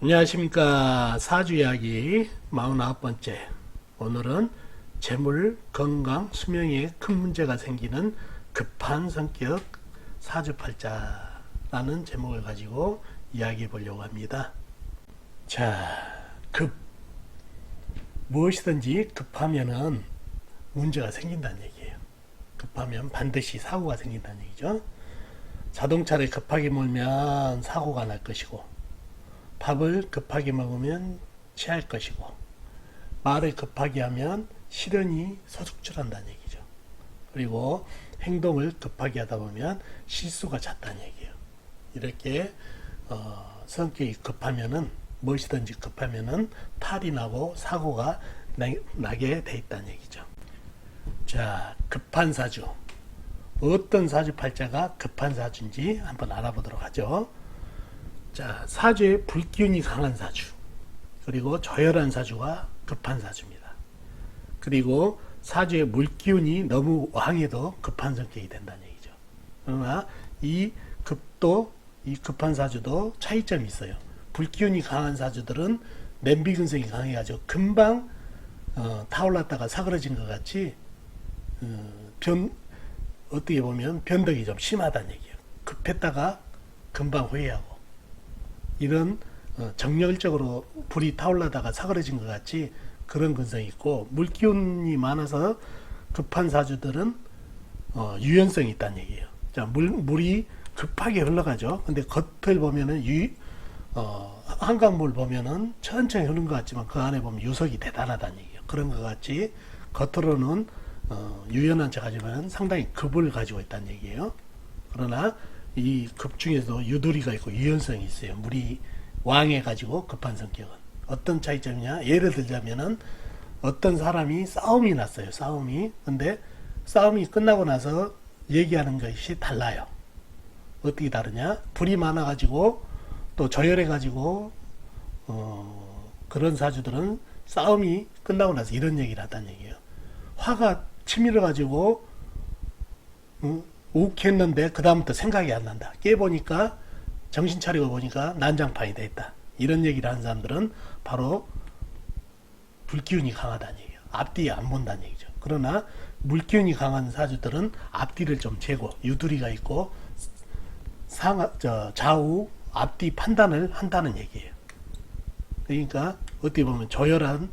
안녕하십니까. 사주 이야기 49번째. 오늘은 재물, 건강, 수명에 큰 문제가 생기는 급한 성격 사주팔자라는 제목을 가지고 이야기해 보려고 합니다. 자, 무엇이든지 급하면은 문제가 생긴다는 얘기예요. 급하면 반드시 사고가 생긴다는 얘기죠. 자동차를 급하게 몰면 사고가 날 것이고, 밥을 급하게 먹으면 체할 것이고, 말을 급하게 하면 실현이 소속출한다는 얘기죠. 그리고 행동을 급하게 하다 보면 실수가 잦다는 얘기예요. 이렇게 성격이 급하면은, 무엇이든지 급하면은 탈이 나고 사고가 나게 돼 있다는 얘기죠. 자, 급한 사주. 어떤 사주팔자가 급한 사주인지 한번 알아보도록 하죠. 자, 사주에 불기운이 강한 사주, 그리고 저열한 사주가 급한 사주입니다. 그리고 사주에 물기운이 너무 왕해도 급한 성격이 된다는 얘기죠. 그러나 이 급한 사주도 차이점이 있어요. 불기운이 강한 사주들은 냄비 근성이 강해가지고 금방 타올랐다가 사그러진 것 같이 어떻게 보면 변덕이 좀 심하다는 얘기예요. 급했다가 금방 후회하고, 이런 정열적으로 불이 타올라다가 사그러진 것 같이 그런 근성이 있고, 물기운이 많아서 급한 사주들은 유연성이 있다는 얘기예요. 자, 물이 급하게 흘러가죠. 근데 겉을 보면은 한강물 보면은 천천히 흐르는 것 같지만 그 안에 보면 유석이 대단하다는 얘기예요. 그런 것 같이 겉으로는 유연한 척 하지만 상당히 급을 가지고 있다는 얘기예요. 그러나 이 급 중에서도 유두리가 있고 유연성이 있어요. 물이 왕해가지고 급한 성격은. 어떤 차이점이냐? 예를 들자면은 어떤 사람이 싸움이 났어요. 근데 싸움이 끝나고 나서 얘기하는 것이 달라요. 어떻게 다르냐? 불이 많아가지고 또 저열해가지고 그런 사주들은 싸움이 끝나고 나서 이런 얘기를 하다는 얘기예요. 화가 치밀어가지고 욱했는데 그 다음부터 생각이 안 난다. 깨보니까, 정신 차리고 보니까 난장판이 돼 있다. 이런 얘기를 하는 사람들은 바로 불기운이 강하다는 얘기예요. 앞뒤에 안 본다는 얘기죠. 그러나 물기운이 강한 사주들은 앞뒤를 좀 재고 유두리가 있고 좌우 앞뒤 판단을 한다는 얘기예요. 그러니까 어떻게 보면 저열한,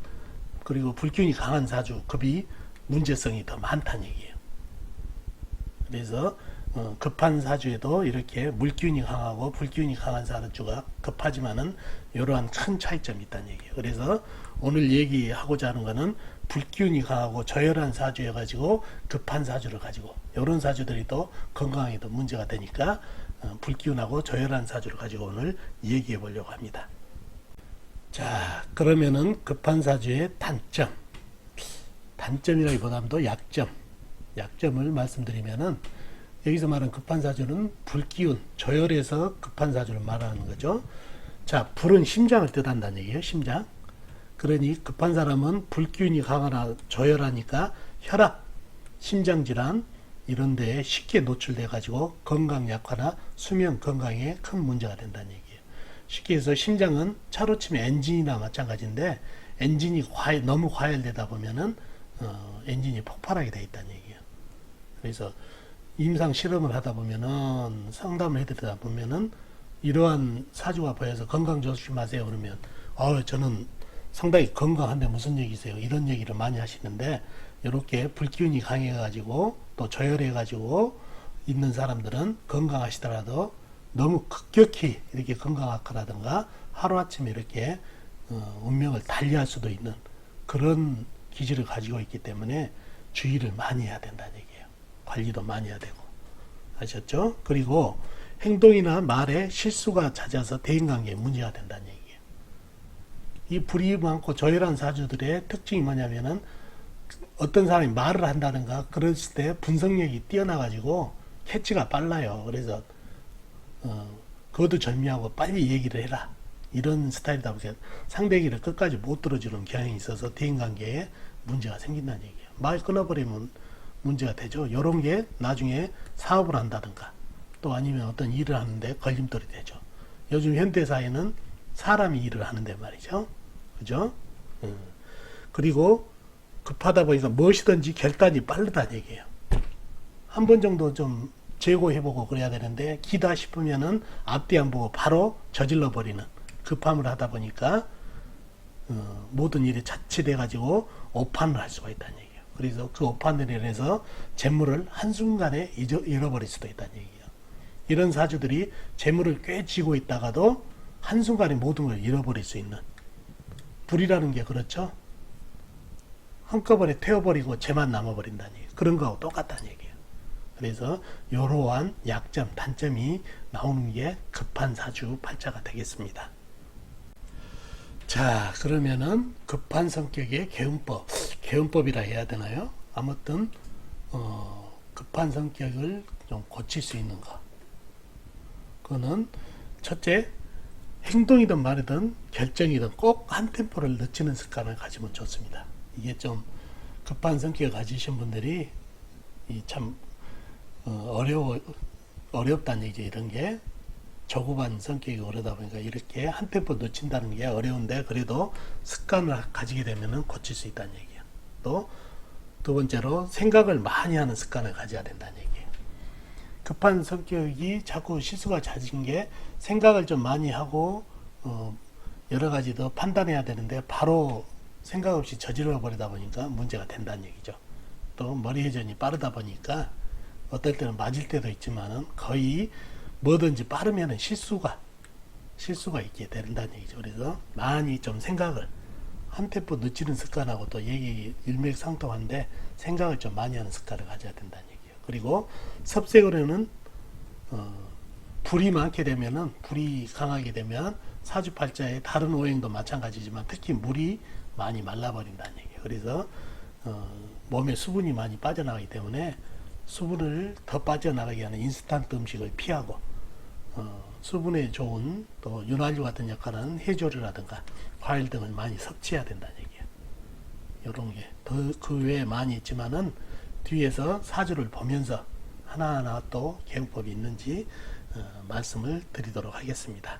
그리고 불기운이 강한 사주 급이 문제성이 더 많다는 얘기예요. 그래서 급한 사주에도 이렇게 물기운이 강하고 불기운이 강한 사주가 급하지만은 이러한 큰 차이점이 있다는 얘기예요. 그래서 오늘 얘기하고자 하는 거는 불기운이 강하고 저열한 사주여 가지고 급한 사주를 가지고, 이런 사주들이 또 건강에도 문제가 되니까 불기운하고 저열한 사주를 가지고 오늘 얘기해 보려고 합니다. 자, 그러면은 급한 사주의 단점이라기보다도 약점을 말씀드리면은, 여기서 말하는 급한 사주는 불기운, 저열해서 급한 사주를 말하는 거죠. 자, 불은 심장을 뜻한다는 얘기예요. 심장. 그러니 급한 사람은 불기운이 강하나 저열하니까 혈압, 심장질환 이런 데에 쉽게 노출돼 가지고 건강 약화나 수면 건강에 큰 문제가 된다는 얘기예요. 쉽게 해서 심장은 차로 치면 엔진이나 마찬가지인데, 엔진이 너무 과열되다 보면은 엔진이 폭발하게 돼 있다는 얘기예요. 그래서 임상 실험을 하다 보면은, 상담을 해드리다 보면은 이러한 사주가 보여서 건강 조심하세요 그러면 저는 상당히 건강한데 무슨 얘기세요? 이런 얘기를 많이 하시는데, 이렇게 불기운이 강해 가지고 또 저열해 가지고 있는 사람들은 건강하시더라도 너무 급격히 이렇게 건강 악화라든가 하루아침에 이렇게 운명을 달리할 수도 있는 그런 기질을 가지고 있기 때문에 주의를 많이 해야 된다는 얘기예요. 관리도 많이 해야 되고. 아셨죠? 그리고 행동이나 말에 실수가 잦아서 대인관계에 문제가 된다는 얘기예요. 이 불이 많고 저열한 사주들의 특징이 뭐냐면은, 어떤 사람이 말을 한다든가 그랬을 때 분석력이 뛰어나가지고 캐치가 빨라요. 그래서 그것도 절미하고 빨리 얘기를 해라, 이런 스타일이다 보니까 상대 얘기를 끝까지 못 들어주는 경향이 있어서 대인관계에 문제가 생긴다는 얘기예요. 말 끊어버리면 문제가 되죠. 이런 게 나중에 사업을 한다든가 또 아니면 어떤 일을 하는데 걸림돌이 되죠. 요즘 현대사회는 사람이 일을 하는데 말이죠. 그죠? 그리고 급하다 보니까 무엇이든지 결단이 빠르다는 얘기예요. 한 번 정도 좀 재고해보고 그래야 되는데 기다 싶으면은 앞뒤 안 보고 바로 저질러 버리는 급함을 하다 보니까 모든 일이 자칫해 가지고 오판을 할 수가 있다는 얘기예요. 그래서 그 오판으로 인해서 재물을 한순간에 잃어버릴 수도 있다는 얘기예요. 이런 사주들이 재물을 꽤 쥐고 있다가도 한순간에 모든 걸 잃어버릴 수 있는, 불이라는 게 그렇죠. 한꺼번에 태워버리고 재만 남아버린다는 얘기예요. 그런 거하고 똑같다는 얘기예요. 그래서 이러한 약점, 단점이 나오는 게 급한 사주 팔자가 되겠습니다. 자, 그러면은 급한 성격의 개운법이라 해야 되나요? 아무튼 급한 성격을 좀 고칠 수 있는 거. 그거는 첫째, 행동이든 말이든 결정이든 꼭 한 템포를 늦추는 습관을 가지면 좋습니다. 이게 좀 급한 성격을 가지신 분들이 참 어렵다는 얘기죠. 이런 게 조급한 성격이 그러다 보니까 이렇게 한 템포 놓친다는 게 어려운데 그래도 습관을 가지게 되면 고칠 수 있다는 얘기예요. 또 두 번째로 생각을 많이 하는 습관을 가져야 된다는 얘기예요. 급한 성격이 자꾸 실수가 잦은 게 생각을 좀 많이 하고 여러 가지 더 판단해야 되는데 바로 생각 없이 저질러 버리다 보니까 문제가 된다는 얘기죠. 또 머리 회전이 빠르다 보니까 어떨 때는 맞을 때도 있지만은 거의 뭐든지 빠르면은 실수가 있게 된다는 얘기죠. 그래서 많이 좀 생각을 한 템포 늦추는 습관하고 또 얘기 일맥상통한데 생각을 좀 많이 하는 습관을 가져야 된다는 얘기예요. 그리고 섭색으로는 불이 많게 되면은, 불이 강하게 되면 사주팔자의 다른 오행도 마찬가지지만 특히 물이 많이 말라버린다는 얘기예요. 그래서 몸에 수분이 많이 빠져나가기 때문에 수분을 더 빠져나가게 하는 인스턴트 음식을 피하고 수분에 좋은 또 윤활유 같은 역할을 하는 해조류라든가 과일 등을 많이 섭취해야 된다는 얘기예요. 이런 게 더 그 외에 많이 있지만은 뒤에서 사주를 보면서 하나하나 또 개운법이 있는지 말씀을 드리도록 하겠습니다.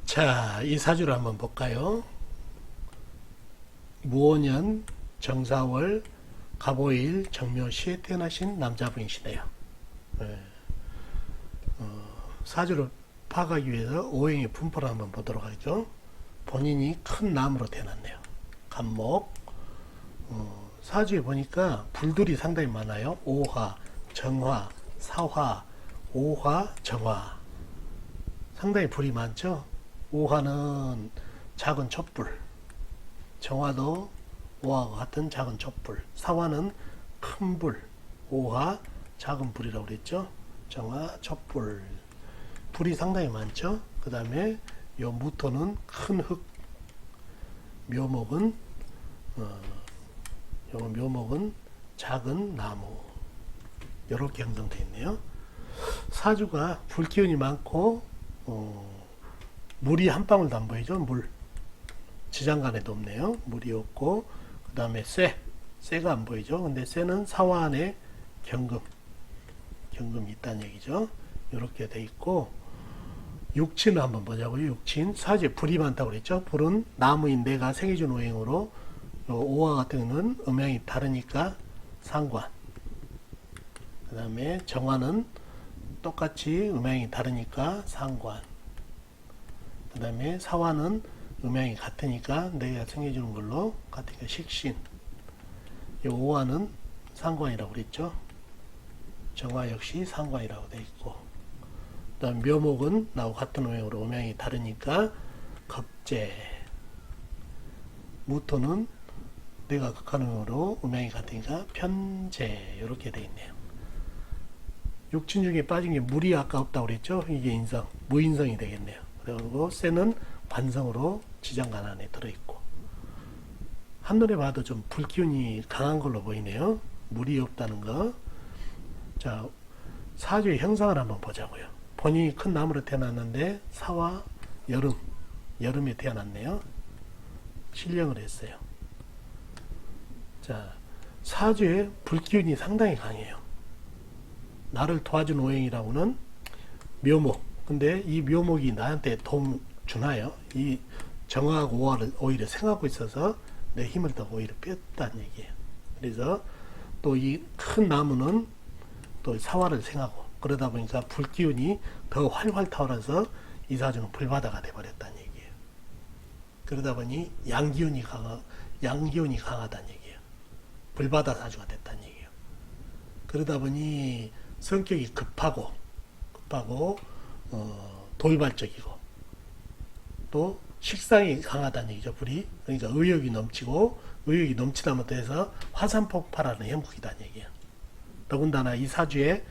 자, 이 사주를 한번 볼까요? 무오년 정사월 갑오일 정묘시에 태어나신 남자분이시네요. 사주를 파악하기 위해서 오행의 분포를 한번 보도록 하죠. 본인이 큰 나무로 태어났네요. 간목. 사주에 보니까 불들이 상당히 많아요. 오화, 정화, 사화, 오화, 정화. 상당히 불이 많죠. 오화는 작은 촛불, 정화도 오화와 같은 작은 촛불, 사화는 큰 불, 오화 작은 불이라고 그랬죠. 정화 촛불, 불이 상당히 많죠. 그 다음에 요 무토는 큰 흙, 묘목은 묘목은 작은 나무, 이렇게 형성되어 있네요. 사주가 불기운이 많고 물이 한 방울도 안 보이죠. 물 지장간에도 없네요. 물이 없고, 그 다음에 쇠가 안 보이죠. 근데 쇠는 사화 안에 경금이 있다는 얘기죠. 이렇게 돼 있고, 육친을 한번 보자고요. 육친 사주에 불이 많다고 그랬죠. 불은 나무인 내가 생해준 오행으로 오화 같은 경우는 음양이 다르니까 상관, 그 다음에 정화는 똑같이 음양이 다르니까 상관, 그 다음에 사화는 음양이 같으니까 내가 생겨주는 걸로 같으니까 식신, 이 오화는 상관이라고 그랬죠. 정화 역시 상관이라고 되어 있고, 그 다음 묘목은 나하고 같은 오행으로 음양이 다르니까 겁재, 무토는 내가 극한 오행으로 음양이 같으니까 편재, 이렇게 되어 있네요. 육친 중에 빠진 게 물이 아까 없다고 그랬죠. 이게 인성, 무인성이 되겠네요. 그리고 쇠는 관성으로 지장간 안에 들어있고, 한눈에 봐도 좀 불기운이 강한 걸로 보이네요. 물이 없다는 거. 자, 사주의 형상을 한번 보자고요. 본인이 큰 나무로 태어났는데 사와 여름에 태어났네요. 신령을 했어요. 자, 사주의 불기운이 상당히 강해요. 나를 도와준 오행이라고는 묘목, 근데 이 묘목이 나한테 도움 주나요? 이 정화하고 오화를 오히려 생각하고 있어서 내 힘을 더 오히려 뺐다는 얘기예요. 그래서 또 이 큰 나무는 또 사화를 생하고 그러다 보니까 불기운이 더 활활 타오르서 이 사주는 불바다가 돼버렸다는 얘기예요. 그러다 보니 양기운이 강하다는 얘기예요. 불바다 사주가 됐다는 얘기예요. 그러다 보니 성격이 급하고 돌발적이고 또 식상이 강하다는 얘기죠. 불이. 그러니까 의욕이 넘치고 의욕이 넘치다 못해서 화산 폭발하는 형국이라는 얘기예요. 더군다나 이 사주의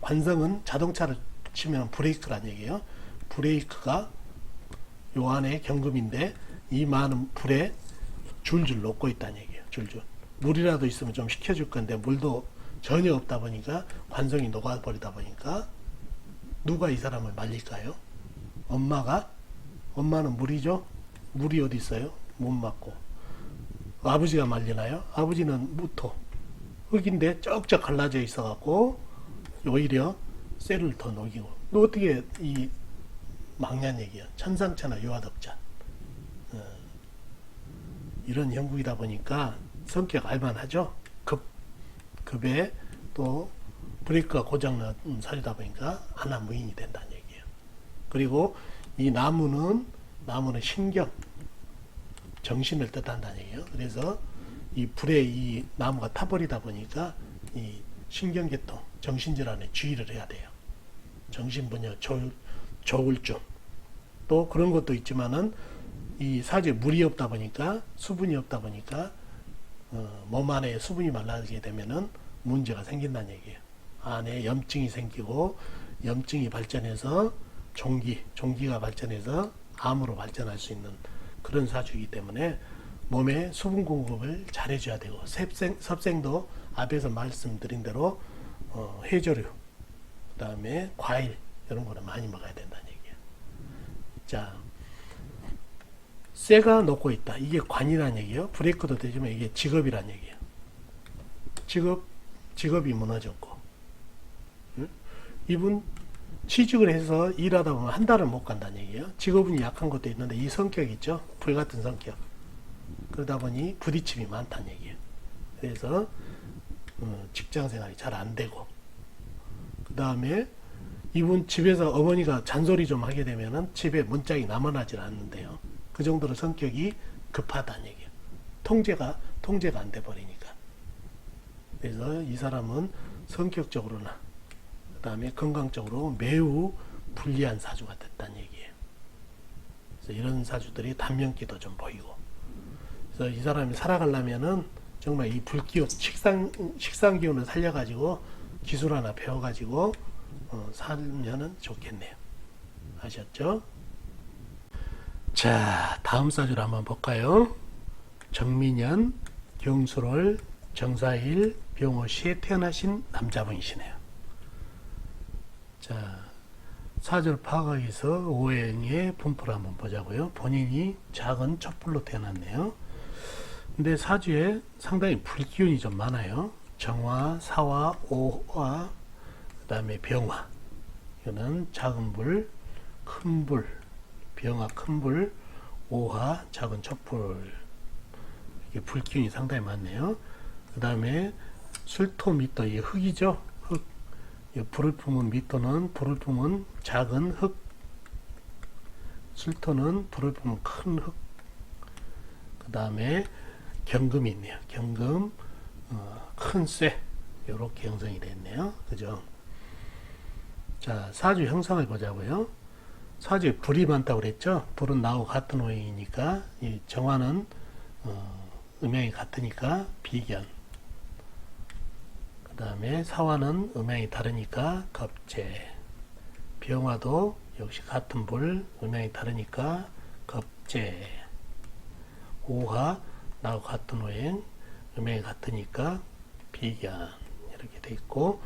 관성은 자동차를 치면 브레이크란 얘기예요. 브레이크가 요 안에 경금인데 이 많은 불에 줄줄 녹고 있다는 얘기예요. 줄줄. 물이라도 있으면 좀 식혀줄 건데 물도 전혀 없다 보니까 관성이 녹아버리다 보니까 누가 이 사람을 말릴까요? 엄마는 물이죠? 물이 어디 있어요? 못 맞고. 아버지가 말리나요? 아버지는 무토. 흙인데 쩍쩍 갈라져 있어갖고 오히려 쇠를 더 녹이고. 너 어떻게 이 막냐는 얘기야. 천상천하 유화덕자. 이런 형국이다 보니까 성격 알만하죠? 급에 또 브레이크가 고장난 사주다 보니까 하나 무인이 된다는 얘기예요. 그리고 이 나무는 신경, 정신을 뜻한다는 얘기예요. 그래서 이 불에 이 나무가 타버리다 보니까 이 신경계통, 정신질환에 주의를 해야 돼요. 정신분열, 조울증. 또 그런 것도 있지만은 이 사주에 물이 없다 보니까 수분이 없다 보니까 몸 안에 수분이 말라지게 되면은 문제가 생긴다는 얘기예요. 안에 염증이 생기고 염증이 발전해서 종기가 발전해서 암으로 발전할 수 있는 그런 사주이기 때문에 몸에 수분 공급을 잘 해줘야 되고 섭생도 앞에서 말씀드린 대로 해조류 그 다음에 과일 이런 거는 많이 먹어야 된다는 얘기예요. 자, 쇠가 녹고 있다. 이게 관이라는 얘기예요. 브레이크도 되지만 이게 직업이라는 얘기예요. 직업이 무너졌고 이분 취직을 해서 일하다 보면 한 달을 못 간다는 얘기예요. 직업은 약한 것도 있는데 이 성격 있죠. 불같은 성격. 그러다 보니 부딪힘이 많다는 얘기예요. 그래서 직장 생활이 잘 안 되고 그 다음에 이분 집에서 어머니가 잔소리 좀 하게 되면은 집에 문짝이 남아나질 않는데요. 그 정도로 성격이 급하다는 얘기예요. 통제가 안 돼 버리니까. 그래서 이 사람은 성격적으로나 그 다음에 건강적으로 매우 불리한 사주가 됐다는 얘기예요. 그래서 이런 사주들이 단명기도 좀 보이고. 그래서 이 사람이 살아가려면은 정말 이 불기운, 식상 기운을 살려가지고 기술 하나 배워가지고 살면은 좋겠네요. 아셨죠? 자, 다음 사주를 한번 볼까요? 정민년, 경술월, 정사일, 병호시에 태어나신 남자분이시네요. 자, 사주를 파악하기 위해서 오행의 분포를 한번 보자고요. 본인이 작은 촛불로 태어났네요. 근데 사주에 상당히 불기운이 좀 많아요. 정화, 사화, 오화, 그 다음에 병화. 이거는 작은 불, 큰 불, 병화, 큰 불, 오화, 작은 촛불. 이게 불기운이 상당히 많네요. 그 다음에 술토 미토, 이게 흙이죠. 흙. 불을 품은 미토는 불을 품은 작은 흙. 술토는 불을 품은 큰 흙. 그 다음에 경금이 있네요. 경금, 큰 쇠. 이렇게 형성이 됐네요. 그죠? 자, 사주 형성을 보자고요. 사주에 불이 많다고 그랬죠. 불은 나하고 같은 오행이니까 이 정화는 음양이 같으니까 비견. 그 다음에 사화는 음양이 다르니까 겁재. 병화도 역시 같은 불, 음양이 다르니까 겁재. 오화 나하고 같은 오행, 음양이 같으니까 비견. 이렇게 돼 있고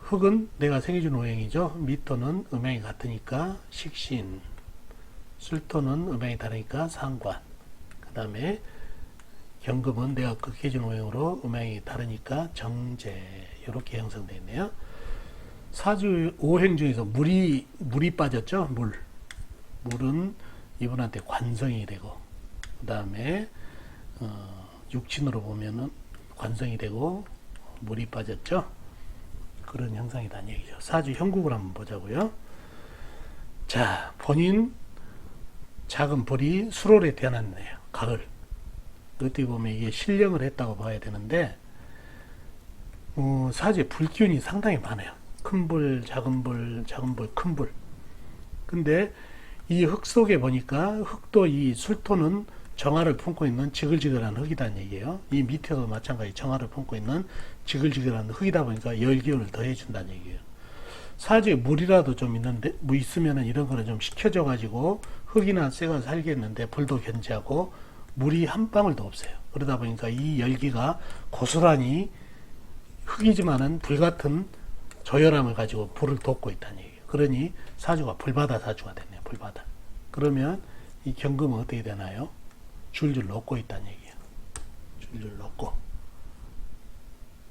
흙은 내가 생겨준 오행이죠. 미토는 음양이 같으니까 식신. 술토는 음양이 다르니까 상관. 그 다음에 경금은 내가 극해준 오행으로 음양이 다르니까 정제. 이렇게 형성되어 있네요. 사주 오행 중에서 물이 빠졌죠. 물은 이분한테 관성이 되고, 그 다음에 육친으로 보면은 관성이 되고 물이 빠졌죠. 그런 형상이라는 얘기죠. 사주 형국을 한번 보자고요. 자, 본인 작은 불이 수월에 태어났네요. 가을. 어떻게 보면 이게 신령을 했다고 봐야 되는데, 사주에 불기운이 상당히 많아요. 큰 불, 작은 불, 작은 불, 큰 불. 근데 이 흙 속에 보니까 흙도 이 술토는 정화를 품고 있는 지글지글한 흙이라는 얘기예요. 이 밑에도 마찬가지 정화를 품고 있는 지글지글한 흙이다 보니까 열기운을 더해준다는 얘기예요. 사주에 물이라도 좀 있는데, 있으면은 이런 거는 좀 식혀져 가지고 흙이나 쇠가 살겠는데 불도 견지하고 물이 한 방울도 없어요. 그러다 보니까 이 열기가 고스란히 흙이지만은 불같은 조열함을 가지고 불을 돋고 있다는 얘기예요. 그러니 사주가 불바다 사주가 됐네요. 불바다. 그러면 이 경금은 어떻게 되나요? 줄줄 녹고 있다는 얘기예요. 줄줄 녹고.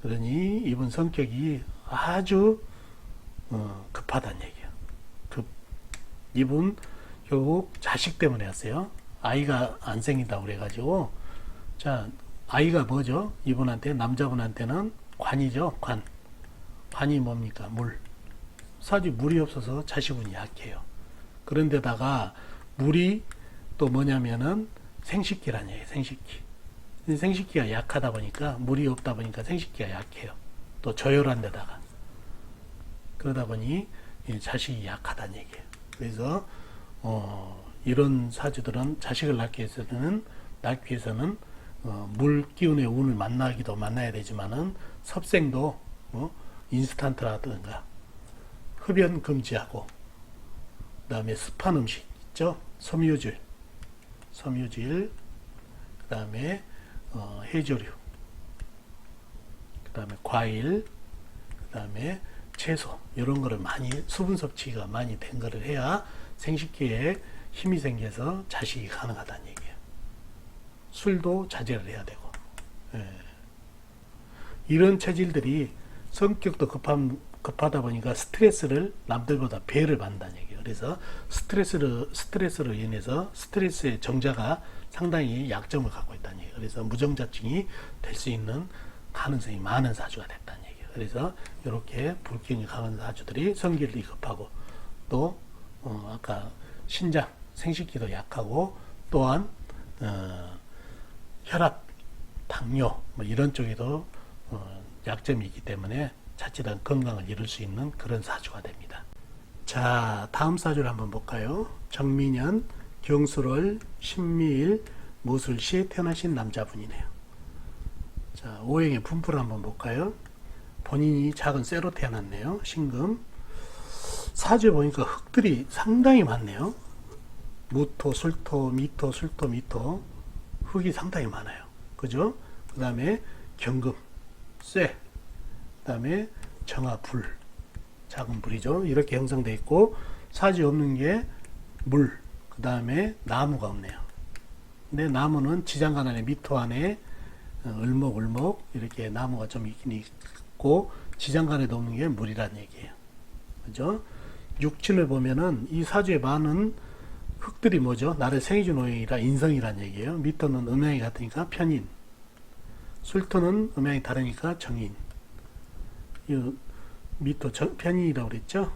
그러니 이분 성격이 아주 급하다는 얘기예요. 이분 결국 자식 때문에 왔어요. 아이가 안 생긴다고 그래가지고, 자, 아이가 뭐죠? 이분한테, 남자분한테는 관이죠. 관이 뭡니까? 물. 사주 물이 없어서 자식운이 약해요. 그런데다가 물이 또 뭐냐면은 생식기란 얘기예요. 생식기. 생식기가 약하다 보니까, 물이 없다 보니까 생식기가 약해요. 또 저열한 데다가. 그러다 보니 자식이 약하다는 얘기예요. 그래서 이런 사주들은 자식을 낳기 위해서는 물 기운의 운을 만나야 되지만은 섭생도 인스턴트라든가 흡연 금지하고, 그 다음에 습한 음식 있죠. 섬유질, 그 다음에 해조류, 그 다음에 과일, 그 다음에 채소, 이런 거를 많이, 수분 섭취가 많이 된 거를 해야 생식기에 힘이 생겨서 자식이 가능하다는 얘기예요. 술도 자제를 해야 되고. 이런 체질들이 성격도 급하다 보니까 스트레스를 남들보다 배를 받는다는 얘기예요. 그래서 스트레스로 인해서 스트레스의 정자가 상당히 약점을 갖고 있다는 얘기예요. 그래서 무정자증이 될 수 있는 가능성이 많은 사주가 됐다는 얘기예요. 그래서 이렇게 불기운이 강한 사주들이 성질이 급하고, 또 아까 신장, 생식기도 약하고, 또한 혈압, 당뇨 뭐 이런 쪽에도 약점이 있기 때문에 자칫한 건강을 잃을 수 있는 그런 사주가 됩니다. 자, 다음 사주를 한번 볼까요? 정민년, 경술월, 신미일, 무술시에 태어나신 남자분이네요. 자, 오행의 분포를 한번 볼까요? 본인이 작은 쇠로 태어났네요. 신금. 사주에 보니까 흙들이 상당히 많네요. 무토, 술토, 미토, 술토, 미토. 흙이 상당히 많아요. 그죠? 그 다음에 경금, 쇠, 그 다음에 정화, 불, 작은 불이죠. 이렇게 형성되어 있고, 사주에 없는 게 물, 그 다음에 나무가 없네요. 근데 나무는 지장간 안에, 미토 안에 을목 이렇게 나무가 좀 있긴 있고, 지장간에도 없는 게 물이라는 얘기예요. 그죠? 육친을 보면은 이 사주에 많은 흙들이 뭐죠? 나를 생해준 오행이라 인성이란 얘기예요. 미토는 음양이 같으니까 편인, 술토는 음양이 다르니까 정인. 이 미토 편인이라고 그랬죠?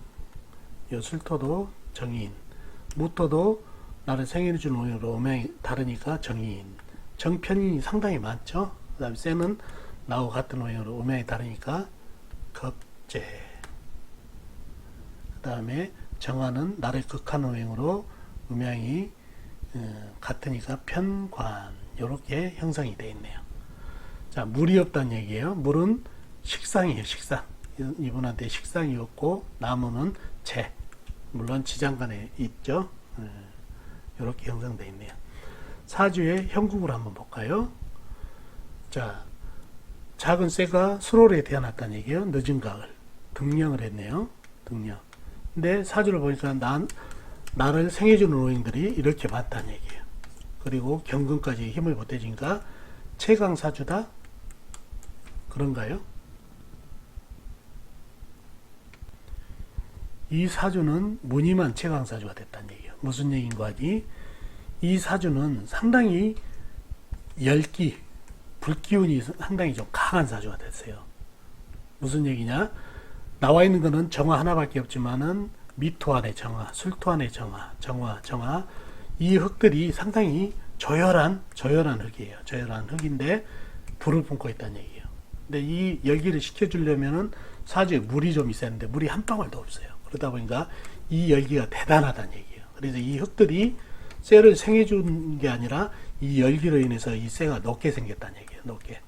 이 술토도 정인, 무토도 나를 생해준 오행으로 음양이 다르니까 정인. 정편인이 상당히 많죠? 그 다음에 쇠는 나하고 같은 오행으로 음양이 다르니까 겁재. 그 다음에 정화는 나를 극한 오행으로 음양이 같으니까 편관. 이렇게 형성이 되어 있네요. 자, 물이 없다는 얘기예요. 물은 식상이에요. 식상. 이분한테 식상이 없고, 나무는 재. 물론 지장간에 있죠. 이렇게 형성되어 있네요. 사주의 형국을 한번 볼까요? 자, 작은 쇠가 수월에 태어났다는 얘기예요. 늦은 가을. 등령을 했네요. 등령. 근데 사주를 보니까 나를 생해주는 오행들이 이렇게 많다는 얘기예요. 그리고 경금까지 힘을 보태주니까 최강사주다? 그런가요? 이 사주는 무늬만 최강사주가 됐다는 얘기예요. 무슨 얘기인가 하니 이 사주는 상당히 열기, 불기운이 상당히 좀 강한 사주가 됐어요. 무슨 얘기냐? 나와 있는 거는 정화 하나밖에 없지만은 미토안의 정화, 술토안의 정화, 정화 이 흙들이 상당히 조열한 흙이에요. 조열한 흙인데 불을 뿜고 있다는 얘기예요. 근데 이 열기를 식혀주려면은 사주에 물이 좀 있어야 하는데 물이 한 방울도 없어요. 그러다 보니까 이 열기가 대단하다는 얘기예요. 그래서 이 흙들이 쇠를 생해준 게 아니라 이 열기로 인해서 이 쇠가 녹게 생겼다는 얘기예요. 녹게.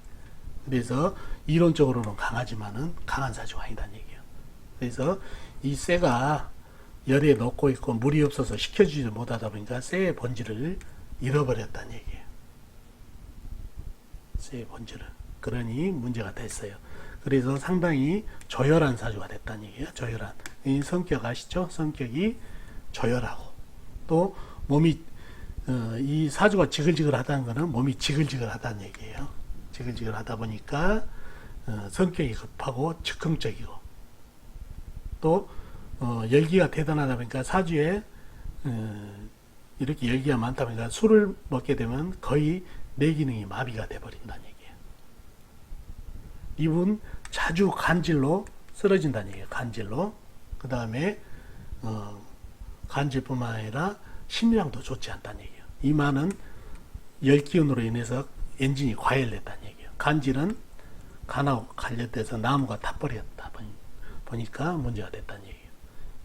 그래서 이론적으로는 강하지만은 강한 사주가 아니다는 얘기예요. 그래서 이 쇠가 열에 녹고 있고 물이 없어서 식혀주지 못하다 보니까 쇠의 본질을 잃어버렸다는 얘기예요. 쇠의 본질을. 그러니 문제가 됐어요. 그래서 상당히 조열한 사주가 됐다는 얘기예요. 조열한. 이 성격 아시죠? 성격이 조열하고 또 몸이 이 사주가 지글지글하다는 것은 몸이 지글지글하다는 얘기예요. 지글지글하다 보니까 성격이 급하고 즉흥적이고 또 열기가 대단하다 보니까 사주에 이렇게 열기가 많다 보니까 술을 먹게 되면 거의 뇌 기능이 마비가 돼버린다는 얘기예요. 이분 자주 간질로 쓰러진다는 얘기예요. 간질로. 그 다음에 간질뿐만 아니라 심장도 좋지 않다는 얘기예요. 이마는 열기운으로 인해서 엔진이 과열됐다는 얘기예요. 간질은 간하고 관련돼서 나무가 타버렸다 보니까 문제가 됐다는 얘기예요.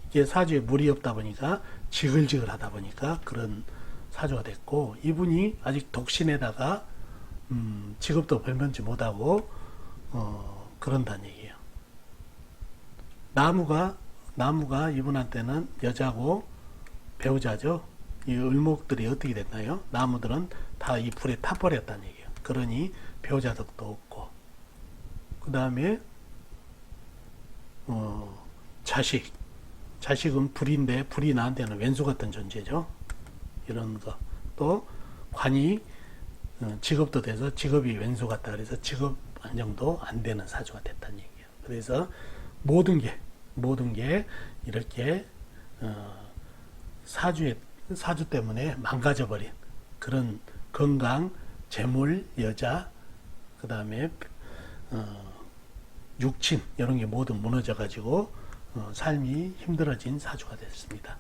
이게 사주에 물이 없다 보니까 지글지글하다 보니까 그런 사주가 됐고 이분이 아직 독신에다가 직업도 별면치 못하고 그런다는 얘기예요. 나무가 이분한테는 여자고 배우자죠. 이 을목들이 어떻게 됐나요? 나무들은 다 이 불에 타버렸다는 얘기예요. 그러니 배우자덕도 없고 그 다음에 자식은 불인데 불이 나한테는 왼수 같은 존재죠. 이런 거. 또 관이 직업도 돼서 직업이 왼수 같다 그래서 직업 안정도 안 되는 사주가 됐다는 얘기예요. 그래서 모든 게 이렇게 사주 때문에 망가져버린 그런 건강, 재물, 여자, 그 다음에 육친 이런 게 모두 무너져가지고 삶이 힘들어진 사주가 됐습니다.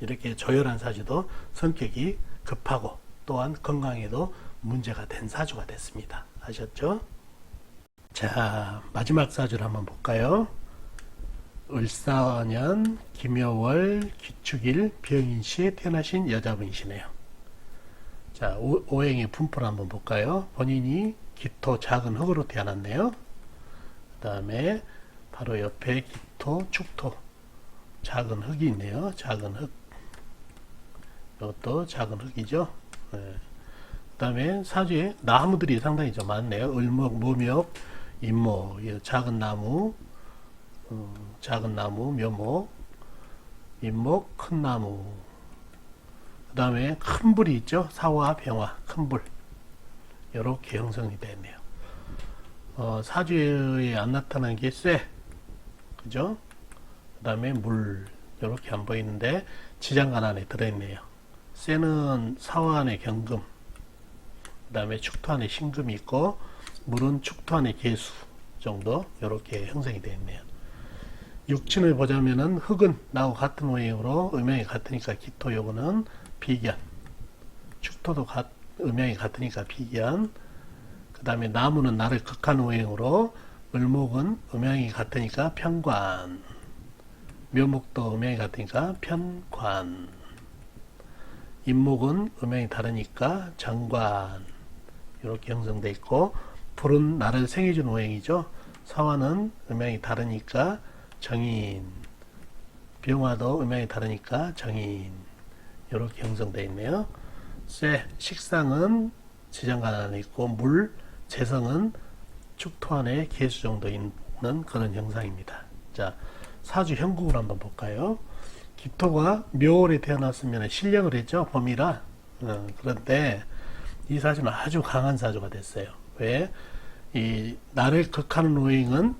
이렇게 조열한 사주도 성격이 급하고 또한 건강에도 문제가 된 사주가 됐습니다. 아셨죠? 자, 마지막 사주를 한번 볼까요? 을사년 김여월 기축일 병인시에 태어나신 여자분이시네요. 자, 오행의 분포를 한번 볼까요? 본인이 기토 작은 흙으로 태어났네요. 그 다음에 바로 옆에 기토 축토 작은 흙이 있네요. 작은 흙. 이것도 작은 흙이죠. 네. 그 다음에 사주에 나무들이 상당히 좀 많네요. 을목, 모목, 임목, 작은 나무, 묘목, 임목, 큰 나무. 그 다음에 큰 불이 있죠. 사화, 병화, 큰 불. 이렇게 형성이 됐네요. 사주에 안 나타난 게 쇠. 그죠? 그 다음에 물. 이렇게 안 보이는데 지장간 안에 들어있네요. 쇠는 사화 안에 경금. 그 다음에 축토 안에 신금이 있고 물은 축토 안에 개수 정도 이렇게 형성이 되어 있네요. 육친을 보자면은 흙은 나하고 같은 모양으로 음양이 같으니까 기토 요거는 비견, 축토도 음양이 같으니까 비견. 그 다음에 나무는 나를 극한 오행으로 을목은 음양이 같으니까 편관, 묘목도 음양이 같으니까 편관, 임목은 음양이 다르니까 정관 이렇게 형성되어 있고 불은 나를 생해준 오행이죠. 사화는 음양이 다르니까 정인, 병화도 음양이 다르니까 정인 이렇게 형성되어 있네요. 쇠, 식상은 지장간 안에 있고 물, 재성은 축토 안에 개수 정도 있는 그런 형상입니다. 자, 사주 형국을 한번 볼까요? 기토가 묘월에 태어났으면 신령을 했죠. 봄이라. 그런데 이 사주는 아주 강한 사주가 됐어요. 왜? 이 나를 극하는 오행은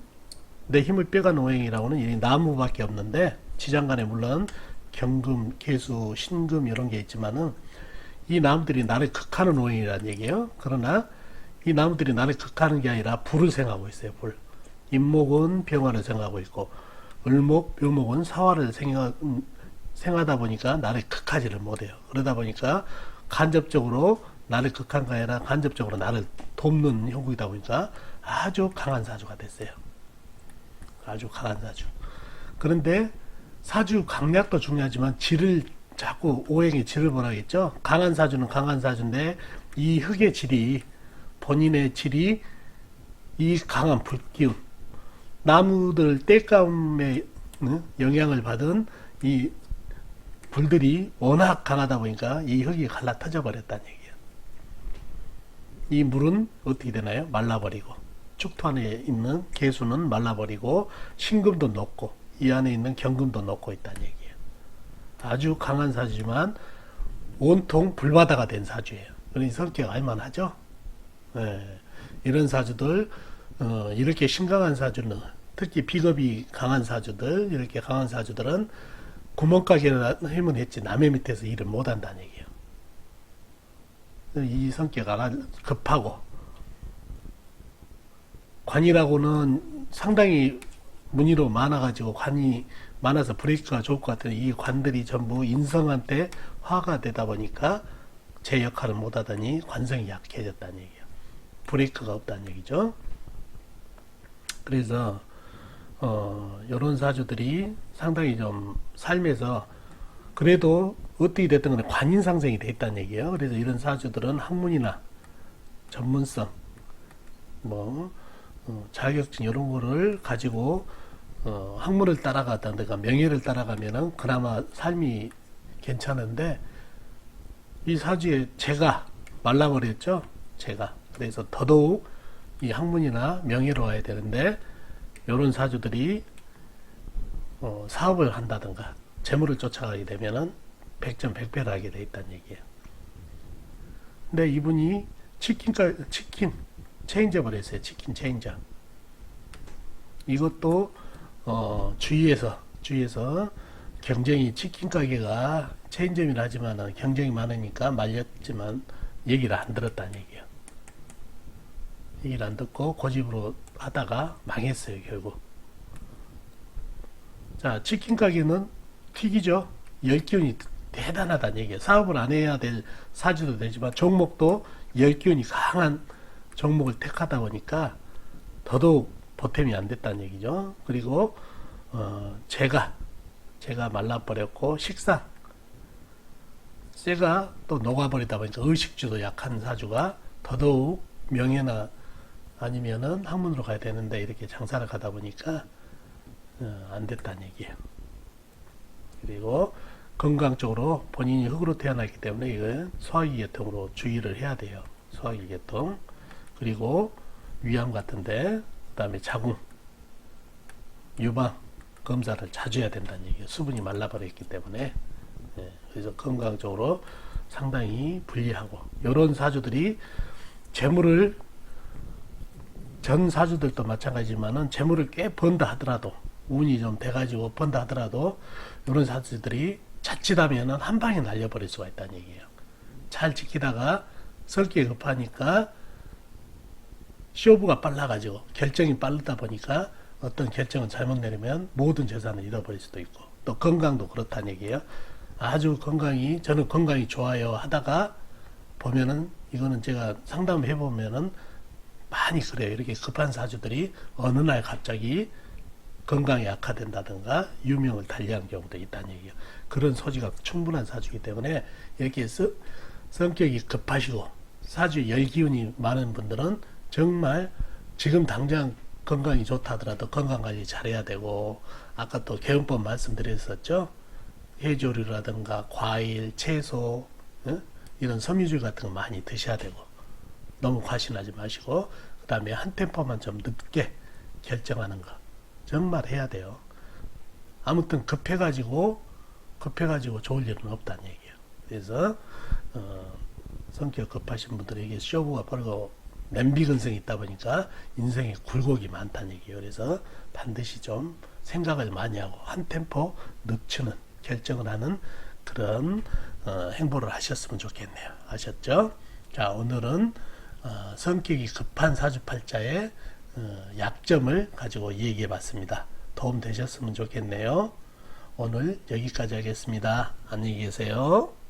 내 힘을 빼가는 오행이라고는 이 나무밖에 없는데 지장간에 물론 경금, 개수, 신금 이런 게 있지만은 이 나무들이 나를 극하는 원인이라는 얘기예요. 그러나 이 나무들이 나를 극하는 게 아니라 불을 생하고 있어요. 불. 임목은 병화를 생하고 있고 을목, 묘목은 사화를 생하다 보니까 나를 극하지를 못해요. 그러다 보니까 간접적으로 나를 극한 게 아니라 간접적으로 나를 돕는 형국이다 보니까 아주 강한 사주가 됐어요. 아주 강한 사주. 그런데 사주 강약도 중요하지만 질을 자꾸 오행의 질을 보라겠죠. 강한 사주는 강한 사주인데 이 흙의 질이 본인의 질이 이 강한 불기운 나무들 때감에 영향을 받은 이 불들이 워낙 강하다 보니까 이 흙이 갈라터져 버렸다는 얘기예요. 이 물은 어떻게 되나요? 말라버리고 축토 안에 있는 개수는 말라버리고 신금도 녹고 이 안에 있는 경금도 녹고 있다는 얘기예요. 아주 강한 사주지만 온통 불바다가 된 사주예요. 그러니 성격 알만하죠? 네. 이런 사주들 이렇게 심각한 사주는 특히 비겁이 강한 사주들 이렇게 강한 사주들은 구멍가게를 힘은 했지 남의 밑에서 일을 못한다는 얘기예요. 이 성격 급하고 관이라고는 상당히 무늬로 많아가지고 관이 많아서 브레이크가 좋을 것 같은데 이 관들이 전부 인성한테 화가 되다 보니까 제 역할을 못하더니 관성이 약해졌다는 얘기예요. 브레이크가 없다는 얘기죠. 그래서 이런 사주들이 상당히 좀 삶에서 그래도 어떻게 됐든 간에 관인상생이 돼 있다는 얘기예요. 그래서 이런 사주들은 학문이나 전문성 자격증 이런 거를 가지고 학문을 따라가다든가 명예를 따라가면은 그나마 삶이 괜찮은데 이 사주에 재가 말라버렸죠. 재가. 그래서 더더욱 이 학문이나 명예로 와야 되는데 이런 사주들이 사업을 한다든가 재물을 쫓아가게 되면은 100점 100배를 하게 돼 있다는 얘기예요. 근데 이분이 치킨 체인점을 했어요. 치킨 체인점. 이것도 주위에서 경쟁이 치킨 가게가 체인점이라 하지만은 경쟁이 많으니까 말렸지만 얘기를 안 들었다는 얘기예요. 얘기를 안 듣고 고집으로 하다가 망했어요. 결국. 자, 치킨 가게는 튀기죠. 열기운이 대단하다는 얘기예요. 사업을 안 해야 될 사주도 되지만 종목도 열기운이 강한 종목을 택하다 보니까 더더욱 보탬이 안 됐다는 얘기죠. 그리고 재가 말라버렸고 식상 쇠가 또 녹아버리다 보니까 의식주도 약한 사주가 더더욱 명예나 아니면은 학문으로 가야 되는데 이렇게 장사를 가다 보니까 안 됐다는 얘기예요. 그리고 건강 쪽으로 본인이 흙으로 태어났기 때문에 이건 소화기계통으로 주의를 해야 돼요. 소화기계통. 그리고 위암 같은데 그 다음에 자궁 유방 검사를 자주 해야 된다는 얘기예요. 수분이 말라버렸기 때문에. 그래서 건강적으로 상당히 불리하고 이런 사주들이 재물을 전 사주들도 마찬가지지만은 재물을 꽤 번다 하더라도 운이 좀 돼가지고 번다 하더라도 이런 사주들이 자칫하면은 한 방에 날려버릴 수가 있다는 얘기예요. 잘 지키다가 성격이 급하니까 쇼부가 빨라가지고 결정이 빠르다 보니까 어떤 결정을 잘못 내리면 모든 재산을 잃어버릴 수도 있고 또 건강도 그렇다는 얘기예요. 아주 저는 건강이 좋아요 하다가 보면은 이거는 제가 상담을 해보면은 많이 그래요. 이렇게 급한 사주들이 어느 날 갑자기 건강이 악화된다든가 유명을 달리하는 경우도 있다는 얘기예요. 그런 소지가 충분한 사주이기 때문에 이렇게 성격이 급하시고 사주 열기운이 많은 분들은 정말 지금 당장 건강이 좋다 하더라도 건강관리 잘해야 되고 아까 또 개운법 말씀드렸었죠. 해조류라든가 과일, 채소 이런 섬유질 같은 거 많이 드셔야 되고 너무 과신하지 마시고 그 다음에 한 템포만 좀 늦게 결정하는 거 정말 해야 돼요. 아무튼 급해가지고 좋을 일은 없다는 얘기예요. 그래서 성격 급하신 분들에게 쇼부가 빠르고 냄비 근성이 있다 보니까 인생에 굴곡이 많다는 얘기예요. 그래서 반드시 좀 생각을 많이 하고 한 템포 늦추는 결정을 하는 그런 행보를 하셨으면 좋겠네요. 아셨죠? 자, 오늘은 성격이 급한 사주팔자의 약점을 가지고 얘기해 봤습니다. 도움 되셨으면 좋겠네요. 오늘 여기까지 하겠습니다. 안녕히 계세요.